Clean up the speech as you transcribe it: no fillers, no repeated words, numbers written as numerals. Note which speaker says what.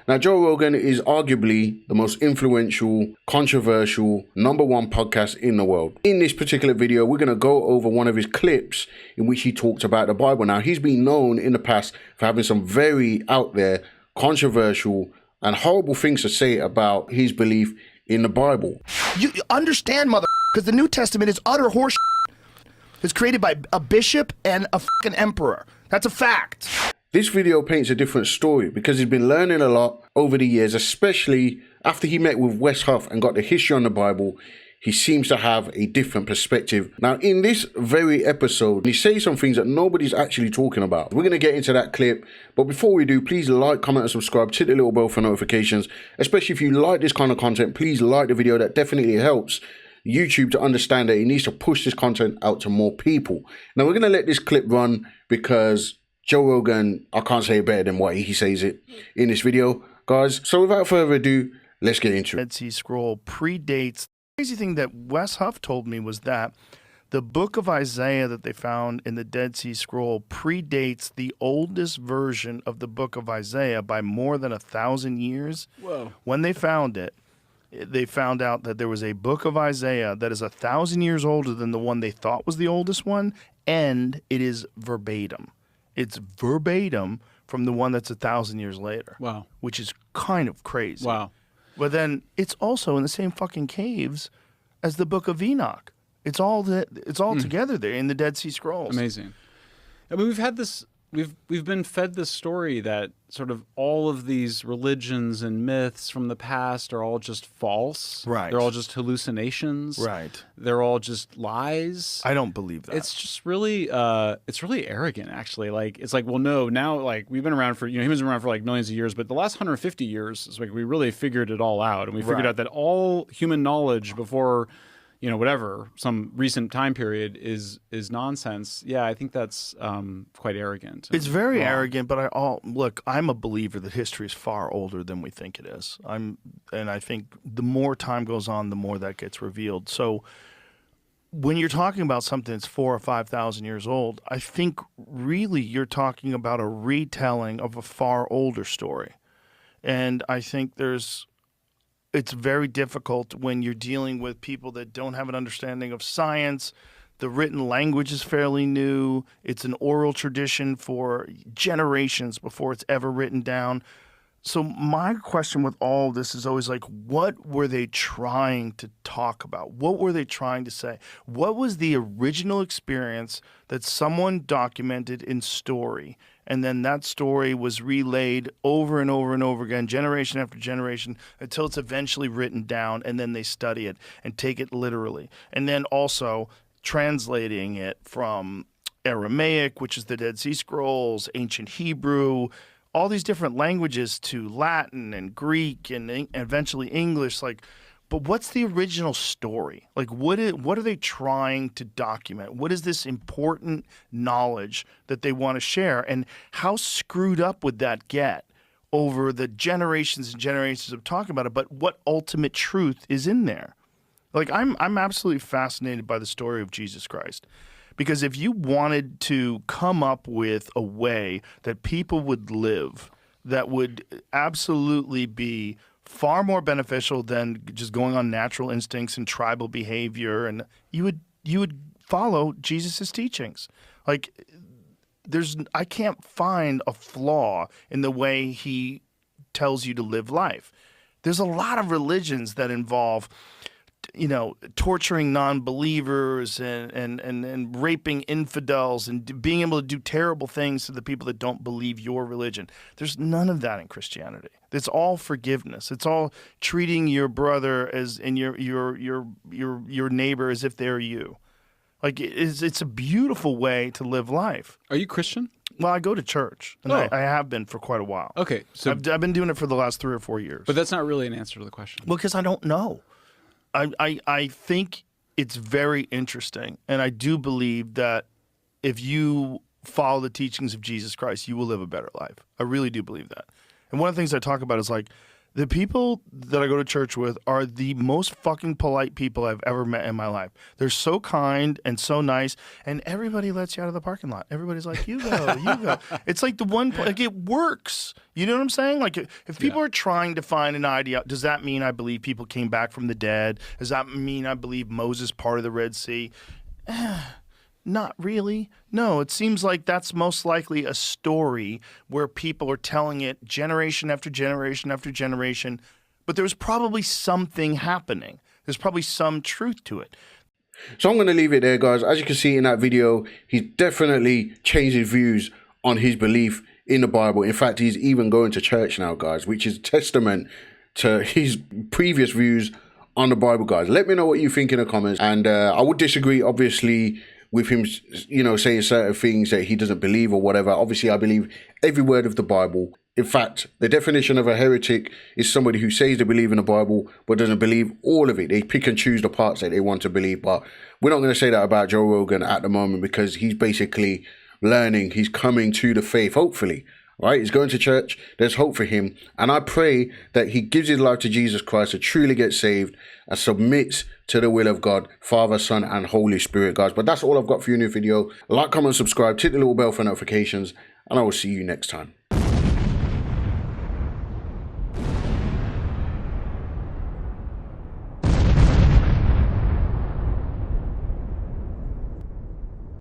Speaker 1: Now, Joe Rogan is arguably the most influential, controversial, #1 podcast in the world. In this particular video, we're going to go over one of his clips in which he talked about the Bible. Now, he's been known in the past for having some very out there, controversial, and horrible things to say about his belief in the Bible.
Speaker 2: You understand, mother, because the New Testament is utter horse. It's created by a bishop and a fucking emperor. That's a fact.
Speaker 1: This video paints a different story because he's been learning a lot over the years, especially after he met with Wes Huff and got the history on the Bible. He seems to have a different perspective. Now, in this very episode, he says some things that nobody's actually talking about. We're going to get into that clip. But before we do, please like, comment, and subscribe. Hit the little bell for notifications. Especially if you like this kind of content, please like the video. That definitely helps YouTube to understand that it needs to push this content out to more people. Now, we're going to let this clip run because Joe Rogan, I can't say it better than what he says it in this video, guys. So without further ado, let's get into it.
Speaker 2: Dead Sea Scroll predates. The crazy thing that Wes Huff told me was that the book of Isaiah that they found in the Dead Sea Scroll predates the oldest version of the book of Isaiah by more than 1,000 years.
Speaker 3: Whoa.
Speaker 2: When they found it, they found out that there was a book of Isaiah that is 1,000 years older than the one they thought was the oldest one, and it is verbatim. It's verbatim from the one that's 1,000 years later.
Speaker 3: Wow.
Speaker 2: Which is kind of crazy.
Speaker 3: Wow.
Speaker 2: But then it's also in the same fucking caves as the Book of Enoch. It's all together there in the Dead Sea Scrolls.
Speaker 3: Amazing. I mean, we've had this. We've been fed this story that sort of all of these religions and myths from the past are all just false.
Speaker 2: Right.
Speaker 3: They're all just hallucinations.
Speaker 2: Right.
Speaker 3: They're all just lies.
Speaker 2: I don't believe that.
Speaker 3: It's just really, it's really arrogant, actually. Like, it's like, well, no, now, like, we've been around for, humans have been around for like millions of years, but the last 150 years, it's like we really figured it all out. And we figured out that all human knowledge before, whatever, some recent time period is nonsense. Yeah, I think that's quite arrogant.
Speaker 2: It's very arrogant, but look, I'm a believer that history is far older than we think it is. And I think the more time goes on, the more that gets revealed. So when you're talking about something that's 4,000 or 5,000 years old, I think really you're talking about a retelling of a far older story. And I think it's very difficult when you're dealing with people that don't have an understanding of science. The written language is fairly new. It's an oral tradition for generations before it's ever written down. So my question with all of this is always like, what were they trying to talk about? What were they trying to say? What was the original experience that someone documented in story? And then that story was relayed over and over and over again, generation after generation, until it's eventually written down, and then they study it and take it literally. And then also translating it from Aramaic, which is the Dead Sea Scrolls, ancient Hebrew, all these different languages to Latin and Greek and eventually English. Like, but what's the original story? Like, what are they trying to document? What is this important knowledge that they want to share? And how screwed up would that get over the generations and generations of talking about it? But what ultimate truth is in there? Like, I'm absolutely fascinated by the story of Jesus Christ. Because if you wanted to come up with a way that people would live that would absolutely be far more beneficial than just going on natural instincts and tribal behavior, and you would follow Jesus's teachings. Like, I can't find a flaw in the way he tells you to live life. There's a lot of religions that involve torturing non-believers and raping infidels and being able to do terrible things to the people that don't believe your religion. There's none of that in Christianity. It's all forgiveness. It's all treating your brother and your neighbor as if they're you. Like, it's a beautiful way to live life.
Speaker 3: Are you Christian?
Speaker 2: Well, I go to church, and I have been for quite a while.
Speaker 3: Okay, so
Speaker 2: I've been doing it for the last 3 or 4 years.
Speaker 3: But that's not really an answer to the question.
Speaker 2: Well, because I don't know. I think it's very interesting, and I do believe that if you follow the teachings of Jesus Christ, you will live a better life. I really do believe that. And one of the things I talk about is like The people that I go to church with are the most fucking polite people I've ever met in my life. They're so kind and so nice, and everybody lets you out of the parking lot. Everybody's like, you go, you go. It's like the one, like it works. You know what I'm saying? Like if people are trying to find an idea, does that mean I believe people came back from the dead? Does that mean I believe Moses parted the Red Sea? Not really. No, it seems like that's most likely a story where people are telling it generation after generation after generation, but there's probably something happening. There's probably some truth to it.
Speaker 1: So I'm going to leave it there, guys. As you can see in that video, he's definitely changed his views on his belief in the Bible. In fact, he's even going to church now, guys, which is testament to his previous views on the Bible, guys. Let me know what you think in the comments. And I would disagree, obviously, with him, you know, saying certain things that he doesn't believe or whatever. Obviously, I believe every word of the Bible. In fact, the definition of a heretic is somebody who says they believe in the Bible but doesn't believe all of it. They pick and choose the parts that they want to believe. But we're not going to say that about Joe Rogan at the moment, because he's basically learning. He's coming to the faith, hopefully. Right? He's going to church. There's hope for him. And I pray that he gives his life to Jesus Christ to truly get saved and submits to the will of God, Father, Son, and Holy Spirit, guys. But that's all I've got for you in the video. Like, comment, subscribe, hit the little bell for notifications, and I will see you next time.